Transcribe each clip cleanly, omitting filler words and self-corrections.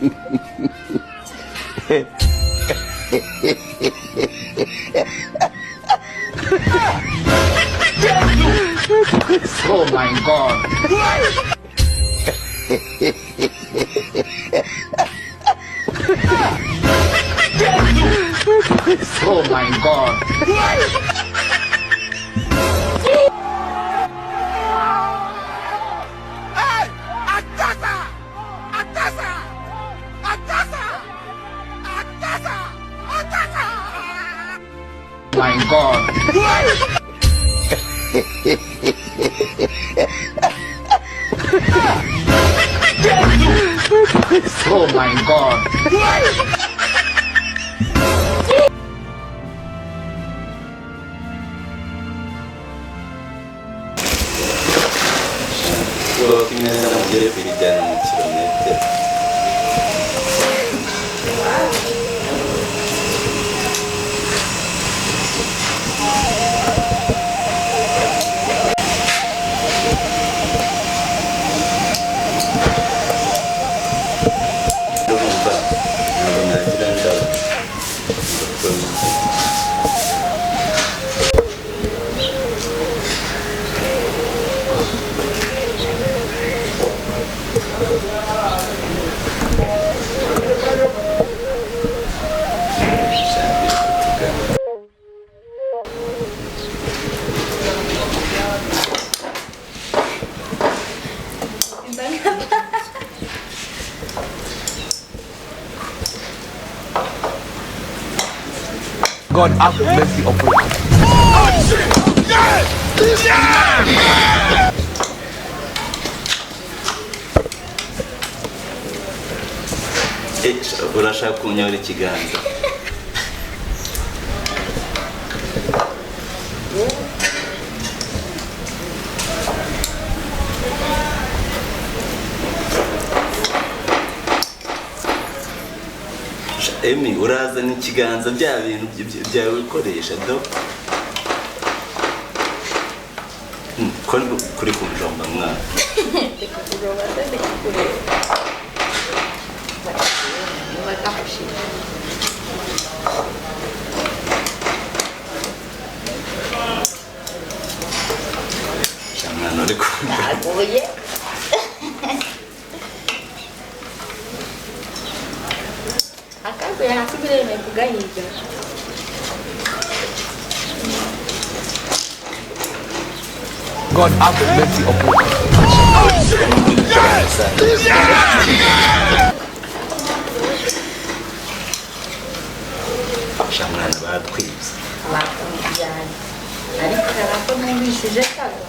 Oh my God. Oh my God. My God. Oh my God. Walking as I'm getting down kilometer. God have mercy upon us. Urashaka kunyara ikiganza. Emi uraza n'ikiganza bya bintu byawe ukoresha do. Kuri kumjomba mwana. Shamana uri kumva. Agoye. Akazi yanasubira kugahiga. God have mercy upon us. Shamana batwibye. Bakujyana. Ariko karako nabishije kaga.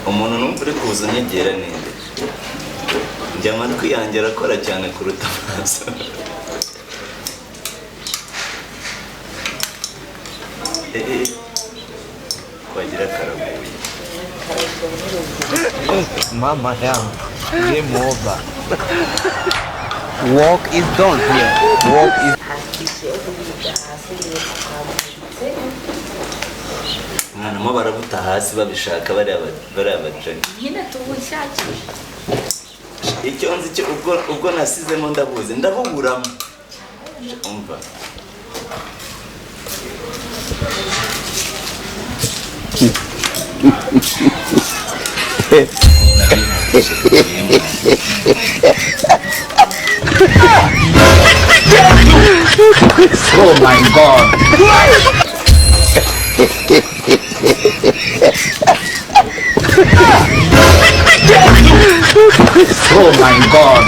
Umuntu numva uri kuza nyegera ninde. Njya amatwi yanjye arakora cyane kuruta amaso. Kwagira karabuye. Mama down. Game over. Work is done here. Work is. Mwana mo barabuta hasi babishaka bari abajani. Nyine tubushakisha. Icyo nzi cyo ubwo nasizemo ndabuze ndabuburamo. Umva. Oh my God. Oh my God.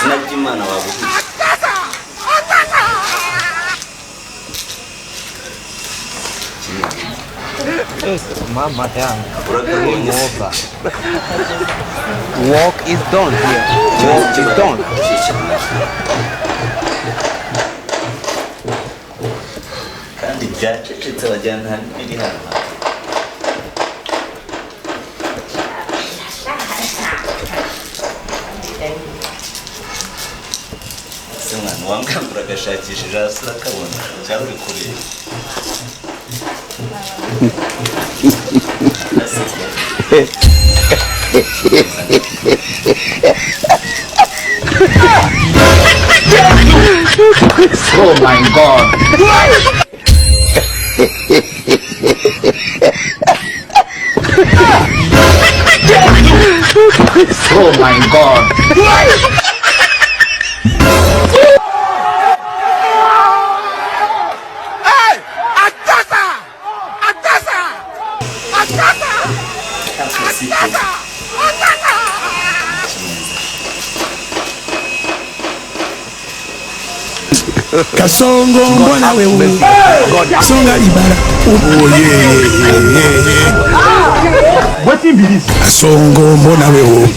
Sinabimana wabuze. Mama down. Game over. Work is done here. Work is done. Kandi byacecetse abajyana biri hano. Semana wambwira agashakishije hasi akabona cyangwa uri kureba. Oh my God. Oh my God. Kasongo mbona wewe songa libala Kasongo mbona wewe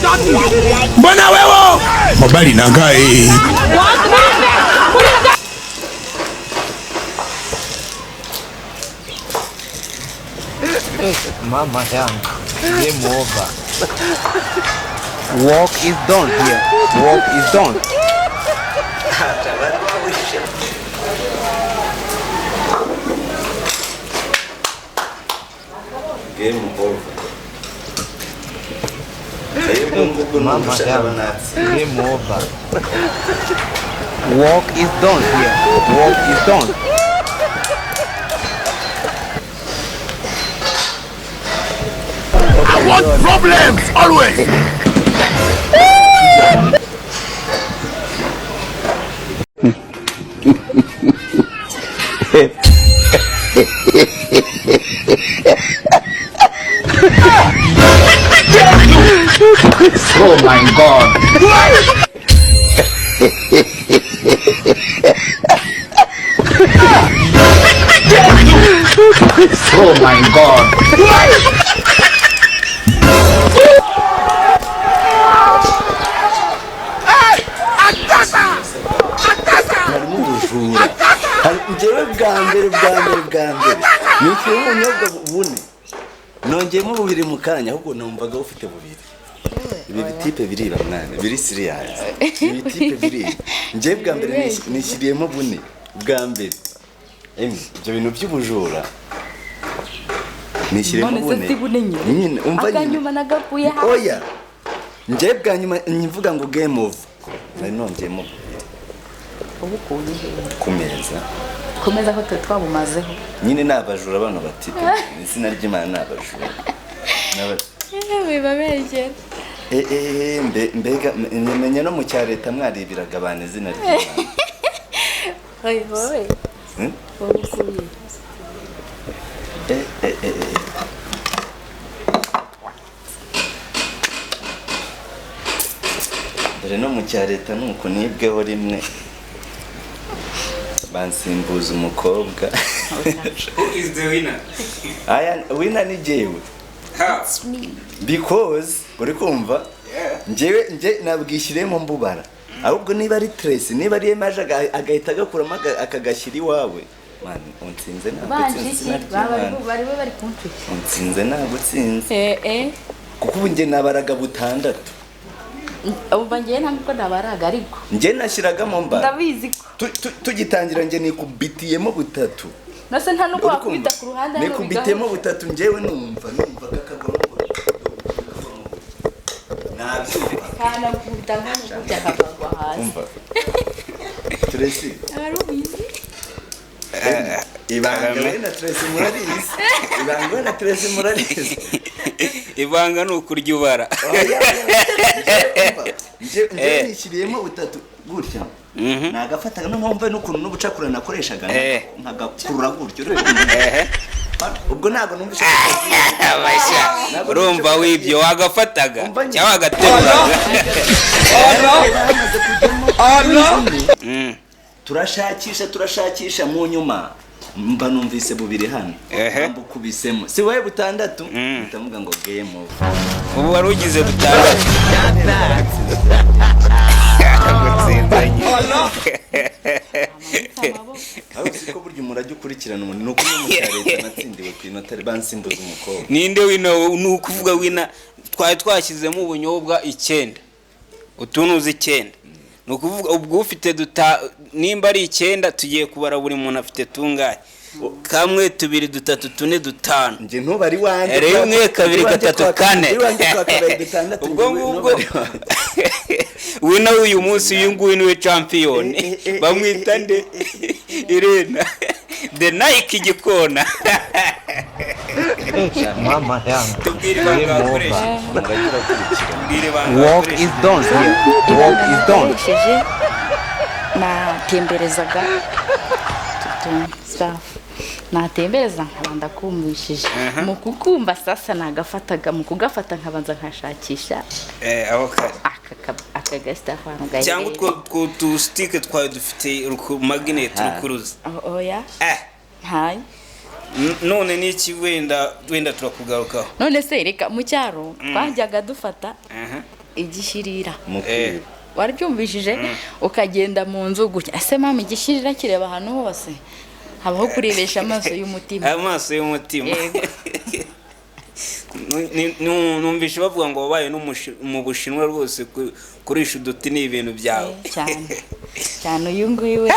mobali nangai Mama yangu, game over. Work is done here. Work is done. Game over. Mama yangu, game over. Work is done here. Work is done. I want problems always. Oh my God. Oh my God. njyewe bwa mbere nishyuye ubunyobwa bune nongeyemo bubiri mu kanya ahubwo numvaga ufite bubiri ibi bitipe biriba mwana biri siriyazi ibi bitipe biriba njyewe bwa mbere nishyiriyemo bune bwa mbere ibyo bintu by'ubujura nishyiriyemo bune nyine umva akanyuma nagapuye hasi oya njyewe bwa nyuma nyivuga ngo game over nari nongeyemo ubu ku meza ko twe twabumazeho nyine nabajura bano batipe izina ry'Imana nabajura biba berekera mbega menya no mu cya leta mwaribiraga abantu izina ry'Imana wowe dore no mu cya leta nuko nibweho rimwe bansimbuza umukobwa. Who is the winner? Winner ni jewe. How? It's me. Because uri kumva nje nabwishyiremo mbubara ahubwo niba ari Tracy niba ari Emaje agahita agakuramo akagashyira iwawe man unsinze nagutsinze bari kuncuka unsinze nagutsinze kuko ubu nge nabaraga butandatu ubu ngiye ntabwo nabaraga ariko nge nashyiragamo mbara ndabizi ko tugitangira nge nikubitiyemo butatu nase nta nuko wakubita ku ruhande nikubitiyemo butatu ngewe numva kakagamo kana kutanga kujya kagwa hasi umva Tracy arubizi ibanga na Tracy murarizi ibanga na Tracy murarizi ibanga nukurya ubara nje nishyiriyemo butatu gutya nagafataga no mpombe n'ukuntu n'ubucakura nakoreshaga nkagakurura gutyo ubwo ntago numvise urumva wibyo wagafataga cyangwa agateruraga turashakisha mu nyuma mba numvise bubiri hano mbukubisemo si wowe butandatu bitamuga ngo game over ubu wari ugize butandatu siko burya umurajya ukurikirana umuntu nuko mu cyareta natsindiwe ku inota bansimbuza umukobwa ninde wino nukuvuga wina twari twashyizemo ubunyobwa 9 utunuzi 9 nukuvuga ubwo ufite nimba ari 9 tugiye kubara buri muntu afite tungaye kamwe tubiri dutatu tune dutanu njye ntubari wanjye rimwe kabiri gatatu kane ubwo ngubwo wina uyu munsi uyu nguyu niwe champion bamwita nde Irena the Nike igikona Mama yangu. tubwire ibanga bakoresha tubwire ibanga Work is bakoresha done here. Work is done. nakoresheje natemberezaga natembereza nkaba ndakumvishije mu kukumva sasa nagafataga mu kugafata nkabanza nkashakisha aho kare akagasita ahantu gahe cyangwa utwo tu stick twawe dufite magnet rukuruza oya hayi none niki wenda turakugarukaho none se reka mu cyaro twajyaga dufata igishirira warabyumvishije ukagenda mu nzu gutya ese mama igishirira kireba ahantu hose habaho kurebesha amaso y'umutima amaso y'umutima numvishe bavuga ngo wabaye mu Bushinwa rwose kurisha uduti ni ibintu byawe cyane uyu nguyu we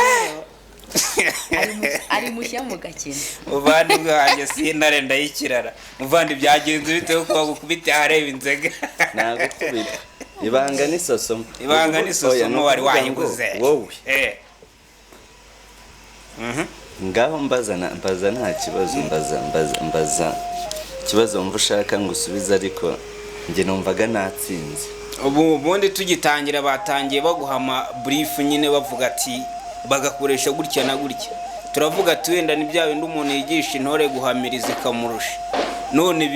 ari mushya mu gakino muvandimwe wanjye sintare ndayikirara muvandi byagenze bitewe ko bagukubite ahareba inzega nagukubita ibanga n'isosomo wari wayiguze wowe ngaho mbaza nta kibazo mbaza ikibazo wumva ushaka ngo usubize ariko njye numvaga natsinze ubundi tugitangira batangiye baguhama brief nyine bavuga ati bagakoresha gutya na gutya turavuga ati wenda ni bya bindi umuntu yigisha intore guhamiriza ikamurusha none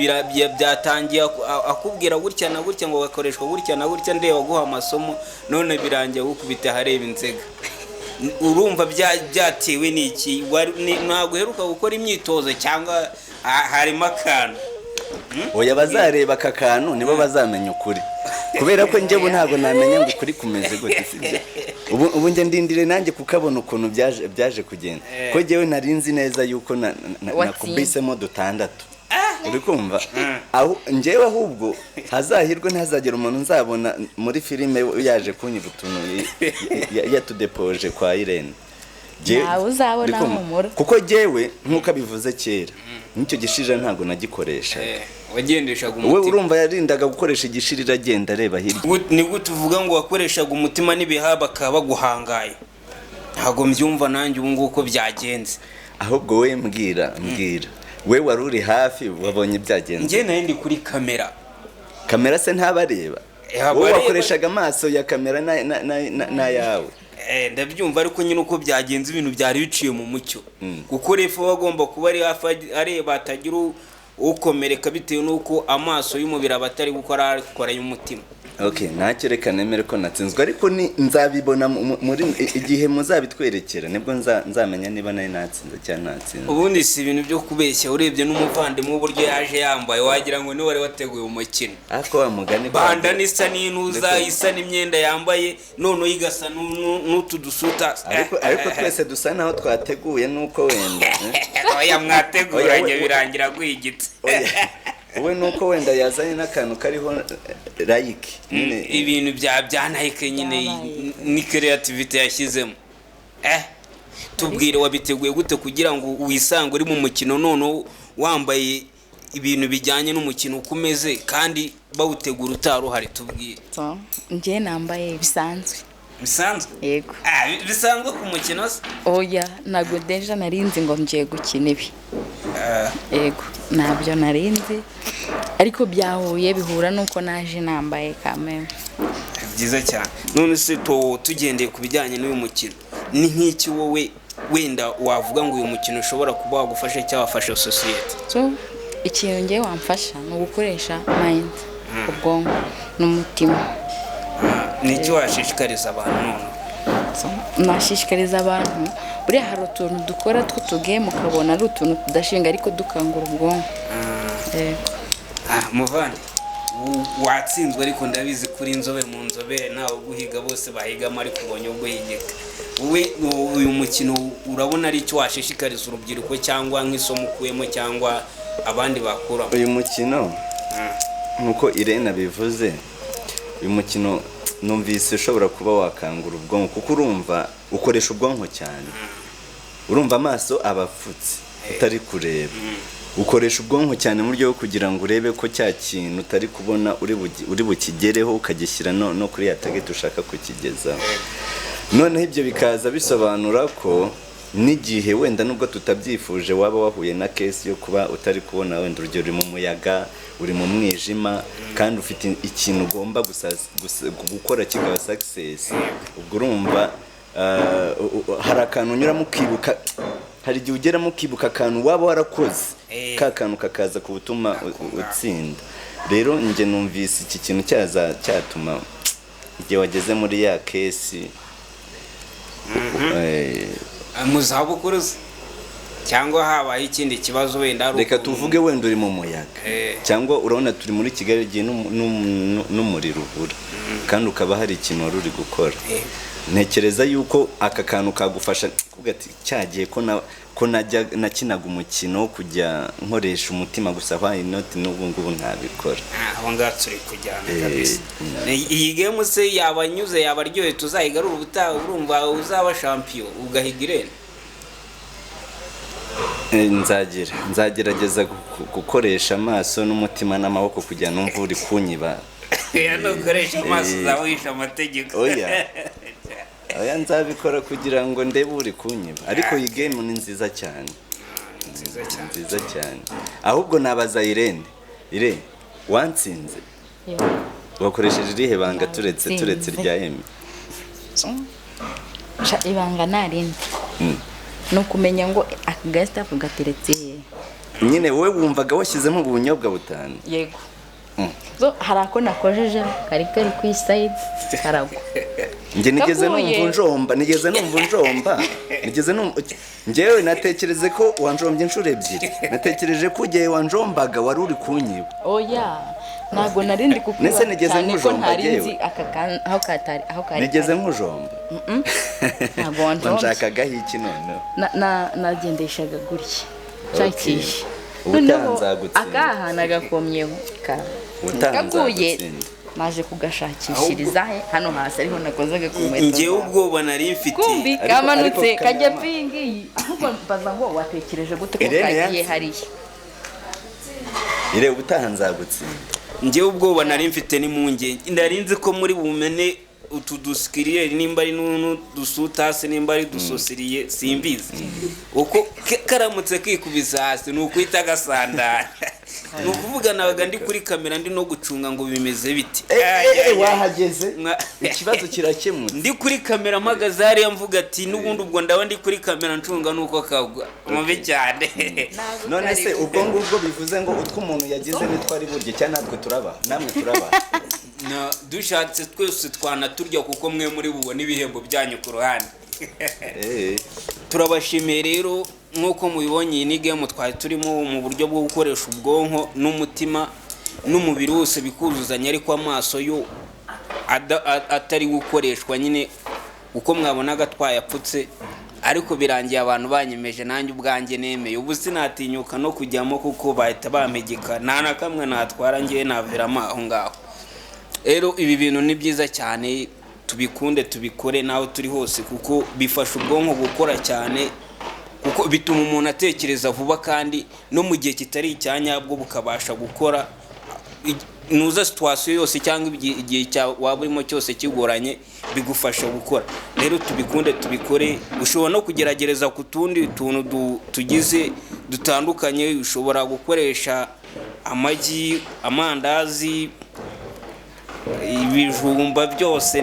byatangiye akubwira gutya na gutya ngo gakoreshwa gutya na gutya ndeba guha amasomo none birangiye gukubita hareba inzega urumva byatewe n'iki ntabwo uheruka gukora imyitozo cyangwa harimo akantu oya bazareba aka kantu nibo bazamenya ukuri kubera ko njyewe ntabwo namenya ngo ukuri kumeze gute sibyo ubu njye ndindire nanjye kukabona ukuntu byaje kugenda ko njyewe nari nzi neza yuko nakubisemo dutandatu uri kumva aho njyewe ahubwo hazahirwe ntazagera umuntu nzabona muri filime yaje kunyira utuntu yatudepoje kwa Irene uzabona humura kuko njyewe nk'uko abivuze kera n'icyo gishirira ntabwo nagikoresha wagendeshaga umutima wowe urumva yarindaga gukoresha igishirira agenda areba hirya ni gute uvuga ngo wakoreshaga umutima n'ibihaha bakaba baguhangaye ntabwo mbyumva nanjye ubu nguko byagenze ahubwo we mbwira we wari uri hafi wabonye byagenze njye nari ndi kuri kamera se ntabareba wowe wakoreshaga amaso ya kamera n'ayawe ndabyumva ariko nyine uko byagenze ibintu byari biciye mu mucyo kuko refa bagomba kuba ari hafi areba atagira ukomereka bitewe n'uko amaso y'umubiri aba atari gukora akoranye umutima okay ntacyo reka nemere ko natsinzwe ariko nzabibona muri igihe muzabitwerekera nibwo nzamenya niba nari natsinze cyangwa natsinze ubundi si ibintu byo kubeshya urebye n'umuvandimwe uburyo yaje yambaye wagira ngo niwe wari wateguye umukino ariko wamugani banda nisa n'intuza isa n'imyenda yambaye none igasa n'utu dusuta ariko twese dusa naho twateguye nuko wenda oya mwateguranye birangira gwigitse wowe nuko wenda yazanye n'akantu kariho like ibintu bya Nike nyine ni creativity yashyizemo tubwire wabiteguye gute kugira ngo wisange uri mu mukino none wambaye ibintu bijyanye n'umukino ukomeze kandi bawutegura utaruhari tubwire njye nambaye bisanzwe yego bisanzwe ku mukino se oya ntabwo deja narinzi ngo ngiye gukina ibi yego ntabyo narinzi ariko byahuye bihura nuko naje nambaye kamera byiza cyane none se tugendeye ku bijyanye n'uyu mukino ni nk'iki wowe wenda wavuga ngo uyu mukino ushobora kuba wagufasha cyangwa wafasha sosiyete ikintu ngiye wamfasha ni ugukoresha mind ubwonko n'umutima nicyo washishikariza abantu none nashishikariza abantu buriya hari utuntu dukora tw'utugame ukabona ari utuntu tudashinga ariko dukangura ubwonko muvandi watsinzwe ariko ndabizi kuri inzobe mu nzobere nawe guhiga bose bahigamo ariko ubonye ubwo higika wowe uyu mukino urabona ari icyo washishikariza urubyiruko cyangwa nk'isomo ukuyemo cyangwa abandi bakuramo uyu mukino nkuko Irene bivuze uyu mukino numvise ushobora kuba wakangura ubwonko kuko urumva ukoresha ubwonko cyane urumva amaso abafutse utari kureba ukoresha ubwonko cyane mu buryo bwo kugira ngo urebe ko cya kintu utari kubona uri bukigereho ukagishyira no kuri ya target ushaka kukigezaho. Noneho ibyo bikaza bisobanura ko n'igihe wenda nubwo tutabyifuje waba wahuye na case yo kuba utari kubona wenda urugero uri mu muyaga uri mu mwijima kandi ufite ikintu ugomba gukora kikaba success, ubwo urumva hari akantu unyuramo ukibuka, hari igihe ugeramo ukibuka akantu waba warakoze ka kantu kakaza ku butuma utsinda. Rero njye numvise iki kintu cyatuma igihe wageze muri ya case mu zabukuru cyangwa habaye ikindi kibazo wenda reka tuvuge wenda uri mu muyaga cyangwa urabona turi muri Kigali igihe n'umuriro ubura kandi ukaba hari ikintu wari uri gukora. Ntekereza yuko aka kantu kagufasha kuvuga ati cyagiye ko nakinaga umukino wo kujya nkoresha umutima gusa why not n'ubu ngubu ntabikora. Aho ngaho turi kujyana kabisa. Iyi game se yabanyuze yabaryohe tuzayigarura ubutaha urumva uzaba champion ugahiga Irene. Nzagerageza gukoresha amaso n'umutima n'amaboko kugira numva uri kunyiba. Nukoresha amaso uzawisha amategeko. Oya nzabikora kugira ngo ndebe uri kunyiba, ariko iyi game ni nziza cyane. Nziza cyane. Ahubwo nabaza Irene wansinze wakoresheje irihe banga turetse rya Emi? Ibanga narindi no kumenya ngo akagasta kugateretse nyine wowe wumvaga washyizemo ubunyobwa butanu. Yego so harako nakojeje kari ku side karagwa. Nge nigeze numva njomba ngewe natekereze ko wanjombye inshuro ebyiri. Natekereje ko ugiye wanjombaga wari uri kunyiba. Oya ntago narindi kukuba nese nigeze nkujomba jewe aho kari nigeze nkujomba ntago wanjomba nshakaga iki none nagendeshaga gutya cyakishe utanzagutsinda akaha nagakomyeho kaguye naje kugashakishiriza hano hasi ariho nakozaga ku mweto. Ngewe ubwoba nari mfite kumbi kamanutse kajya pingi ahubwo baza ngo watekereje gute ko kagiye hariya ire ubutaha nzagutsinda. Ngewe ubwoba nari mfite ni munge ndarinzi ko muri bumene utuduskiriye nimba ari n'udusutase nimba ari dusosiriye simbizi uko karamutse kikubiza hasi nukwita gasandara nukuvuga nabaga ndi kuri kamera ndi no gucunga ngo bimeze biti wahageze ikibazo kirakemutse ndi kuri kamera magazari yamvuga ati nubundi ubwo ndaba ndi kuri kamera ncunga nuko kagwa mubi cyane. None se ubwo ngubwo bivuze ngo utwo umuntu yagize nitwari burye cyane natwe turaba namwe turaba na dushatse twese twanaturya kuko mwe muri bubone ibihembo byanyu ku ruhande. Turabashimiye rero nkuko mubibonye iyi ni game twari turimo mu buryo bwo gukoresha ubwonko n'umutima n'umubiri wose bikuzuzanya ariko amaso yo atari gukoreshwa nyine uko mwabonaga twayapfutse ariko birangiye abantu banyemeje nanjye ubwanjye nemeye ubu sinatinyuka no kujyamo kuko bahita bampegeka nta na kamwe natwara ngiye naviramo aho ngaho. Rero ibi bintu ni byiza cyane tubikunde tubikore naho turi hose kuko bifasha ubwonko gukora cyane kuko bituma umuntu atekereza vuba kandi no mu gihe kitari icyanyabwo bukabasha gukora nuza situation yose cyangwa igihe waba urimo cyose kigoranye bigufasha gukora. Rero tubikunde tubikore ushobora no kugeragereza ku tundi tuntu tugize dutandukanye ushobora gukoresha amagi amandazi ibijumba byose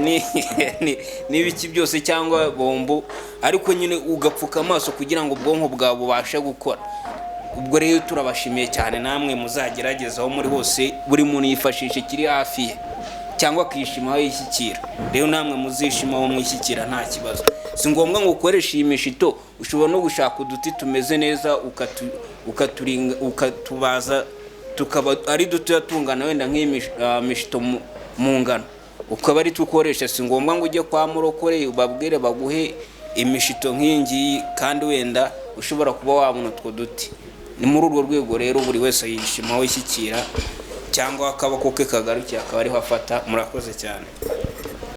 n'ibiki byose cyangwa bombo ariko nyine ugapfuka amaso kugira ngo ubwonko bwawe bubashe gukora. Ubwo rero turabashimiye cyane namwe muzageragezaho muri hose buri muntu yifashisha kiri hafi ye cyangwa akishimaho yishyikira. Rero namwe muzishimaho mwishyikira nta kibazo si ngombwa ngo ukoreshe iyi mishito ushobora no gushaka uduti tumeze neza ukatubaza tukaba ari duto yatungana wenda nk'imishito mu ngano ukaba ari tukoresha si ngombwa ngo ujye kwa murokore ubabwire baguhe imishito nk'ingi kandi wenda ushobora kuba wabona utwo duti. Ni muri urwo rwego rero buri wese yishimaho yishyikira cyangwa akaboko ke kagarukiye akaba ariho afata. Murakoze cyane.